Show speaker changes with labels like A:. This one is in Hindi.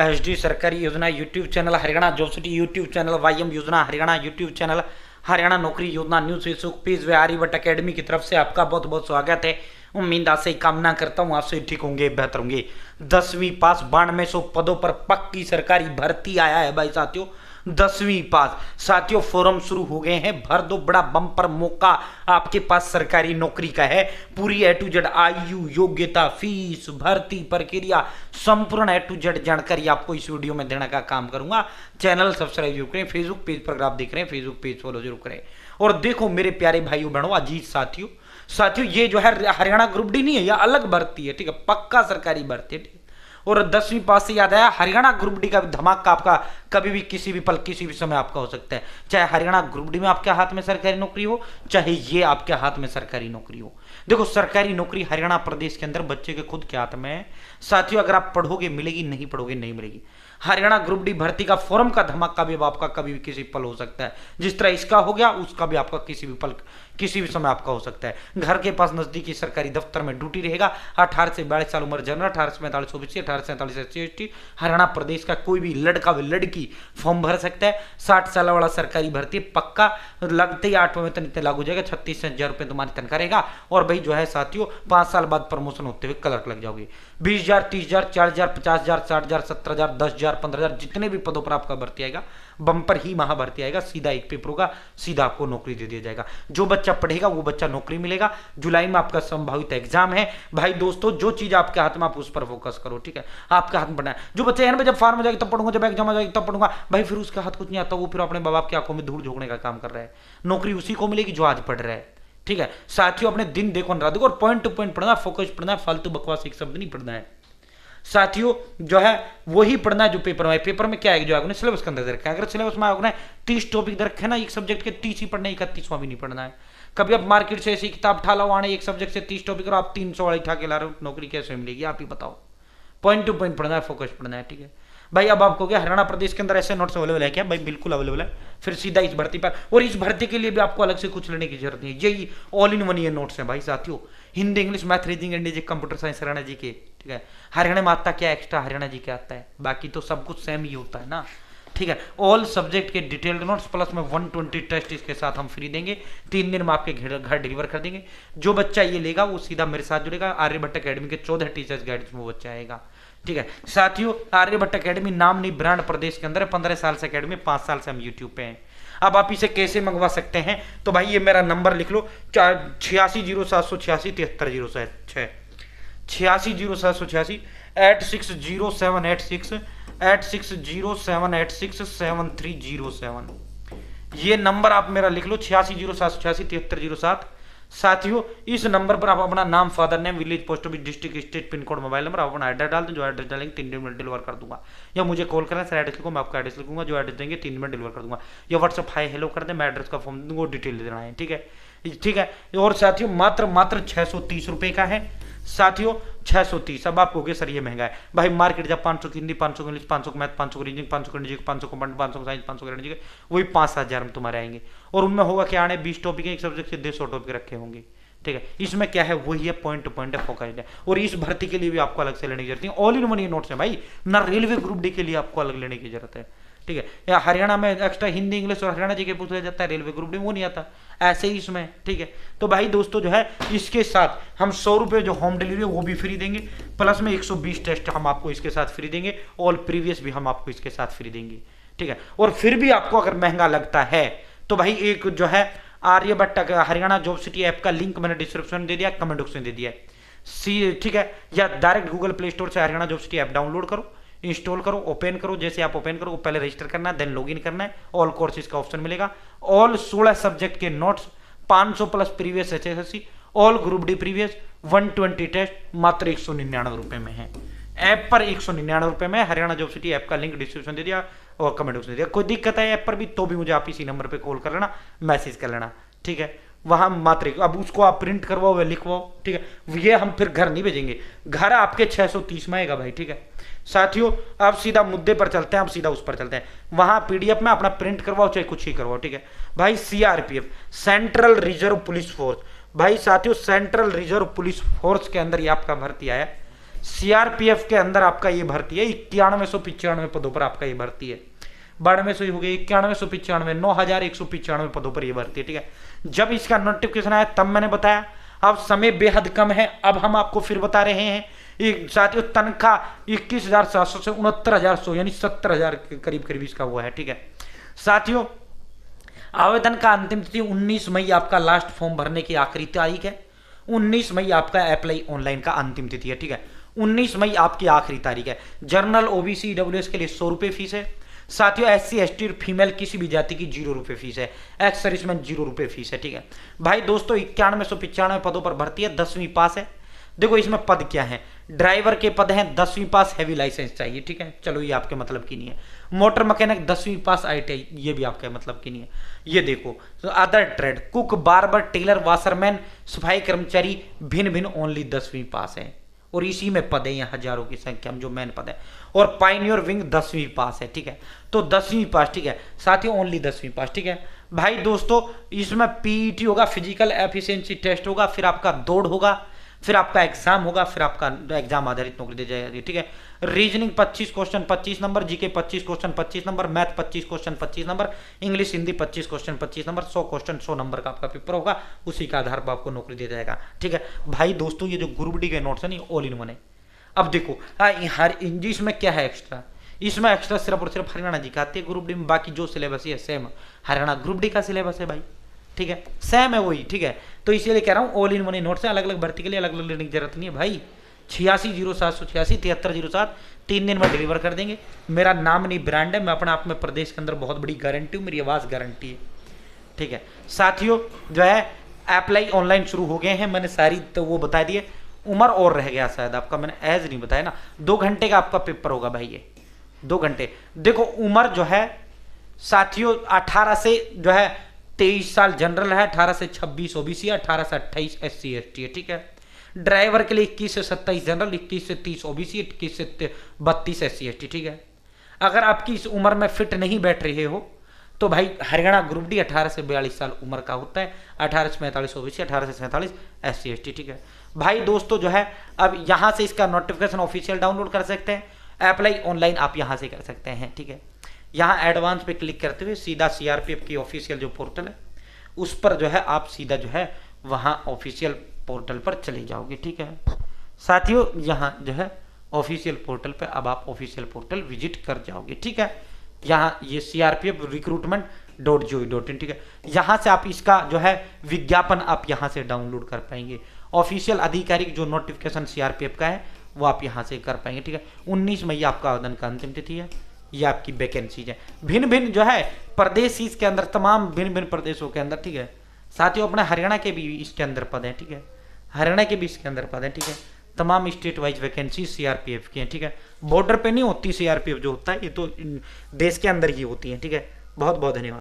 A: एसडी सरकारी योजना YouTube channel, Haryana job city YouTube channel, YM योजना हरियाणा यूट्यूब चैनल, हरियाणा नौकरी योजना न्यूज फेसबुक पेज व आर्यभट्ट अकेडमी की तरफ से आपका बहुत बहुत स्वागत है। उम्मीद आपसे कामना करता हूँ आपसे ठीक होंगे, बेहतर होंगे। 10वीं पास 9200 पदों पर पक्की सरकारी भर्ती आया है भाई साथियों। 10वीं पास साथियों, फॉर्म शुरू हो गए हैं, भर दो, बड़ा बम्पर मौका आपके पास सरकारी नौकरी का है। पूरी ए टू जेड आयु, योग्यता, फीस, भर्ती प्रक्रिया, संपूर्ण ए टू जेड जानकारी आपको इस वीडियो में देने का काम करूंगा। चैनल सब्सक्राइब जरूर करें, फेसबुक पेज पर अगर आप देख रहे हैं फेसबुक पेज फॉलो जरूर करें। और देखो मेरे प्यारे भाइयों बहनों, अजीज साथियों ये जो है हरियाणा ग्रुप डी नहीं है, यह अलग भर्ती है, ठीक है, पक्का सरकारी भर्ती है। और 10वीं पास से याद आया, हरियाणा ग्रुप डी का भी धमाका आपका कभी भी किसी भी पल किसी भी समय आपका हो सकता है। चाहे हरियाणा ग्रुप डी में आपके हाथ में सरकारी नौकरी हो, चाहे ये आपके हाथ में सरकारी नौकरी हो। देखो सरकारी नौकरी हरियाणा प्रदेश के अंदर बच्चे के खुद के हाथ में है साथियों। अगर आप पढ़ोगे मिलेगी, नहीं पढ़ोगे नहीं मिलेगी। हरियाणा ग्रुप डी भर्ती का फॉर्म का धमाका भी आपका कभी भी किसी पल हो सकता है। जिस तरह इसका हो गया, उसका भी आपका किसी भी पल किसी भी समय आपका हो सकता है। घर के पास नजदीकी सरकारी दफ्तर में ड्यूटी रहेगा। 18 से 42 साल उम्र जनरल, 18 से 45 ओबीसी, 18 से 47 एससी एसटी। हरियाणा प्रदेश का कोई भी लड़का व लड़की फॉर्म भर सकता है। 60 साल वाला सरकारी भर्ती पक्का, लगते ही 8वां वेतन इतने लागू हो जाएगा। 36,000 रुपए तुम्हारी तनख्वाह रहेगा। और भाई जो है साथियों, 5 साल बाद प्रमोशन होते हुए क्लर्क लग जाओगे। 20,000, 30,000, 40,000, 50,000, 60,000, 17,000, 10,000, 15,000, जितने भी पदों पर आपका भर्ती आएगा, बम्पर ही महाभर्ती आएगा। सीधा एक पेपर होगा, सीधा आपको नौकरी दे दिया जाएगा। जो बच्चा पढ़ेगा वो बच्चा नौकरी मिलेगा। जुलाई में आपका संभावित एग्जाम है भाई दोस्तों। जो चीज आपके हाथ में आप उस पर फोकस करो, ठीक है, आपके हाथ में पढ़ना है। जो बच्चा यार जब फार्म आ जाएगी तब पढ़ूंगा, जब एग्जाम आ जाएगी तब पढ़ूंगा, भाई फिर उसके हाथ कुछ नहीं आता, वो फिर अपने बाप की आंखों में धूल झोंकने का काम कर रहा है। नौकरी उसी को मिलेगी जो आज पढ़ रहा है, ठीक है साथियों। अपने दिन देखो रात देखो, और पॉइंट टू पॉइंट पढ़ना, फोकस पढ़ना, फालतू बकवास एक शब्द नहीं पढ़ना है साथियों। जो है वही पढ़ना है जो पेपर में। पेपर में क्या है, जो आपने सिलेबस के अंदर दे रखा है। अगर सिलेबस में आपने 30 टॉपिक दे रखे हैं ना, एक सब्जेक्ट के 30 ही पढ़ना, 31वां भी नहीं पढ़ना है। कभी आप मार्केट से ऐसी किताब ठाला हुआ एक सब्जेक्ट से 30 टॉपिक और आप 300 वाली ठा के ला रहे हो, नौकरी कैसे मिलेगी आप ही बताओ। पॉइंट टू पॉइंट पढ़ना है, फोकस पढ़ना है, ठीक है भाई। अब आपको क्या हरियाणा प्रदेश के अंदर ऐसे नोट्स अवेलेबल है क्या? भाई बिल्कुल अवेलेबल है। फिर सीधा इस भर्ती पर, और इस भर्ती के लिए भी आपको अलग से कुछ लेने की जरूरत नहीं है। यही ऑल इन वन ये नोट्स हैं भाई साथियों। Hindi, English, math, reasoning, India, computer science Haryana G K, ठीक है। हरियाणा में आता क्या एक्स्ट्रा हरियाणा जी के आता है, बाकी तो सब कुछ सेम ही होता है ना, ठीक है। ऑल सब्जेक्ट के डिटेल्ड नोट्स प्लस में 120 टेस्ट इसके साथ हम फ्री देंगे। 3 दिन में आपके घर डिलीवर कर देंगे। जो बच्चा ये लेगा वो सीधा मेरे साथ जुड़ेगा। आर्यभट्ट अकेडमी के 14 टीचर्स गाइड्स में वो बच्चा आएगा, ठीक है साथियों। आर्यभट्ट अकेडमी नाम नहीं ब्रांड प्रदेश के अंदर है। 15 साल से अकेडमी, 5 साल से हम यूट्यूब पे हैं। अब आप इसे कैसे मंगवा सकते हैं, तो भाई ये मेरा नंबर लिख लो, 860786 7306, 860786 860786 8607867307। ये नंबर आप मेरा लिख लो, 860786 7307। साथियों इस नंबर पर आप अपना नाम, father name, village, post office, district, state, pin code, mobile number, आप अपना एड्रेस डाल दें। जो एड्रेस डालेंगे 3 दिन में डिलीवर कर दूंगा। या मुझे कॉल करें, सर एड्रेस लिखो, मैं आपका एड्रेस लिखूंगा, जो एड्रेस देंगे 3 दिन में डिलीवर कर दूंगा। या व्हाट्सअप हाई हेलो कर दें, मैं एड्रेस का फॉर्म दूंगा, डिटेल देना है, ठीक है ठीक है। और साथियों मात्र 630 रुपए का है साथियों, 630। अब आप कहोगे सर ये महंगा है। भाई मार्केट जब 500 की Hindi, 500 English, 500 math, 500 reasoning, 500 India, 500 computer, 500 science, 500 current, वही 5-7 में तुम्हारे आएंगे। और उनमें होगा क्या, आने 20 टॉपिक है, एक सब्जेक्ट से 150 टॉपिक रखे होंगे, ठीक है। इसमें क्या है, वही है, पॉइंट टू पॉइंट है, फोकस्ड है। और इस भर्ती के लिए भी आपको अलग से लेने की जरूरत है। ऑल इन वन ये नोट्स है भाई, ना रेलवे ग्रुप डी के लिए आपको अलग लेने की जरूरत है, ठीक है। या हरियाणा में एक्स्ट्रा हिंदी, इंग्लिश और हरियाणा जी के पूछ लिया जाता है, रेलवे ग्रुप डी वो नहीं आता, ऐसे ही इसमें, ठीक है। तो भाई दोस्तों जो है इसके साथ हम 100 रुपये जो होम डिलीवरी वो भी फ्री देंगे, प्लस में 120 टेस्ट हम आपको इसके साथ फ्री देंगे। ऑल प्रीवियस भी हम आपको इसके साथ फ्री देंगे, ठीक है। और फिर भी आपको अगर महंगा लगता है तो भाई एक जो है Aryabhatta Haryana job city app का लिंक मैंने डिस्क्रिप्शन में दे दिया, कमेंट बॉक्स में दे दिया है, ठीक है। या डायरेक्ट गूगल प्ले स्टोर से Haryana job city app download करो, इंस्टॉल करो, ओपन करो। जैसे आप ओपन करो पहले रजिस्टर करना है, देन लॉगिन करना है। ऑल कोर्सेज का ऑप्शन मिलेगा। ऑल 16 सब्जेक्ट के notes, 500 plus previous HSSC, all group D previous, 120 test मात्र 199 रुपए में है। ऐप पर 199 रुपए में हरियाणा जॉब सिटी ऐप का लिंक डिस्क्रिप्शन दे दिया और कमेंट बॉक्स में दिया। कोई दिक्कत है ऐप पर भी तो भी मुझे आप इसी नंबर पे कॉल कर लेना, मैसेज कर लेना, ठीक है। वहां मात्र अब उसको आप प्रिंट करवाओ या लिखवाओ, ठीक है। ये हम फिर घर नहीं भेजेंगे, घर आपके 630 में आएगा भाई, ठीक है साथियों। आप सीधा मुद्दे पर चलते हैं, आप सीधा उस पर चलते हैं। वहां पीडीएफ में अपना प्रिंट करवाओ चाहे कुछ ही करवाओ, ठीक है भाई। CRPF, central reserve police force, भाई साथियों सेंट्रल रिजर्व पुलिस फोर्स के अंदर ये आपका भर्ती आया, सीआरपीएफ के अंदर आपका ये भर्ती है 9195 पदों पर आपका ये भर्ती है। 9200 हो गई, 9195, 9195 पदों पर ये भर्ती है, ठीक है। जब इसका नोटिफिकेशन आया तब मैंने बताया, अब समय बेहद कम है, अब हम आपको फिर बता रहे हैं। साथियों तनख्वाह 21,700 से 69,100 यानी 70,000 के करीब करीब इसका हुआ है, ठीक है। साथियों आवेदन का अंतिम तिथि 19 मई आपका लास्ट फॉर्म भरने की आखिरी तारीख है। 19 मई आपका अप्लाई ऑनलाइन का अंतिम तिथि है, ठीक है। 19 मई आपकी आखिरी तारीख है। जनरल ओबीसी ईडब्ल्यूएस के लिए 100 रुपये फीस है। साथियों एससी एसटी और फीमेल किसी भी जाति की 0 रुपये फीस है। एक्स सर्विसमैन 0 रुपये फीस है, ठीक है। भाई दोस्तों 9195 पदों पर भर्ती है, 10वीं पास है। देखो इसमें पद क्या है, ड्राइवर के पद हैं 10वीं पास, हैवी लाइसेंस चाहिए, ठीक है। चलो ये आपके मतलब की नहीं है। मोटर मैकेनिक 10वीं पास ITI, ये भी आपके मतलब की नहीं है। ये देखो other trade, cook, barber, tailor, washerman, सफाई कर्मचारी भिन्न भिन्न ओनली 10वीं पास है। और इसी में पद है, यहाँ हजारों की संख्या में जो मेन पद है। और पाइनियर विंग 10वीं पास है, ठीक है। तो 10वीं पास, ठीक है। साथियों ओनली 10वीं पास, ठीक है। भाई दोस्तों इसमें PET होगा, फिजिकल एफिशिएंसी टेस्ट होगा, फिर आपका दौड़ होगा, फिर आपका एग्जाम होगा, फिर आपका एग्जाम आधारित नौकरी दी जाएगी, ठीक है। Reasoning 25 question 25 number, GK 25 question 25 number, math 25 question 25 number, English Hindi 25 question 25 number, 100 question 100 number का आपका पेपर होगा। उसी के आधार पर आपको नौकरी दिया जाएगा, ठीक है। भाई दोस्तों ये जो ग्रुप डी के नोट्स है ना ऑल इन वन है। अब देखो हर इंग्लिश में क्या है एक्स्ट्रा, इसमें एक्स्ट्रा सिर्फ और सिर्फ हरियाणा जी का आती है ग्रुप डी में, बाकी जो सिलेबस है सेम हरियाणा ग्रुप डी का सिलेबस है भाई, ठीक है। सेम है वही, ठीक है। तो इसीलिए कह रहा हूँ ऑल इन वन नोट्स है, अलग अलग भर्ती के लिए अलग अलग लेने की जरूरत नहीं है भाई। 860786 7307 3 दिन में डिलीवर कर देंगे। मेरा नाम नहीं ब्रांड है, मैं अपने आप में प्रदेश के अंदर बहुत बड़ी गारंटी हूँ, मेरी आवाज़ गारंटी है, ठीक है। साथियों जो है अप्लाई ऑनलाइन शुरू हो गए हैं, मैंने सारी तो वो बता दिए। उम्र और रह गया शायद आपका, मैंने एज नहीं बताया ना। 2 घंटे का आपका पेपर होगा भाई, ये 2 घंटे। देखो उम्र जो है साथियों 18 से जो है 23 साल जनरल है, 18 से 26 ओबीसी है, 18 से 28 SC ST है, ठीक है। ड्राइवर के लिए 21 से 27 जनरल, 21 से 30 ओबीसी, 21 से 32 SC ST, ठीक है। अगर आपकी इस उम्र में फिट नहीं बैठ रहे हो तो भाई हरियाणा ग्रुप डी 18 से 42 साल उम्र का होता है, 18 से 45 ओबीसी, 18 से 47 SC ST, ठीक है। भाई दोस्तों जो है अब यहाँ से इसका नोटिफिकेशन ऑफिशियल डाउनलोड कर सकते हैं, अप्लाई ऑनलाइन आप यहाँ से कर सकते हैं, ठीक है। यहाँ एडवांस पे क्लिक करते हुए सीधा CRPF की ऑफिशियल जो पोर्टल है उस पर जो है आप सीधा जो है वहाँ ऑफिशियल पोर्टल पर चले जाओगे, ठीक है। साथियों यहाँ जो है ऑफिशियल पोर्टल पे अब आप ऑफिशियल पोर्टल विजिट कर जाओगे, ठीक है। यहाँ ये CRPF recruitment.gov.in, ठीक है। यहाँ से आप इसका जो है विज्ञापन आप यहाँ से डाउनलोड कर पाएंगे। ऑफिशियल आधिकारिक जो नोटिफिकेशन CRPF का है वो आप यहाँ से कर पाएंगे, ठीक है। 19 मई आपका आवेदन का अंतिम तिथि है। ये आपकी वैकेंसीज है भिन्न भिन्न जो है प्रदेश इसके अंदर, तमाम भिन्न भिन्न प्रदेशों के अंदर, ठीक है। साथियों अपने हरियाणा के भी इसके अंदर पद हैं, ठीक है। हरियाणा के भी इसके अंदर पद हैं, ठीक है। तमाम स्टेट वाइज वैकेंसी CRPF की हैं, ठीक है। बॉर्डर पे नहीं होती CRPF जो होता है, ये तो देश के अंदर ही होती है, ठीक है। बहुत बहुत धन्यवाद।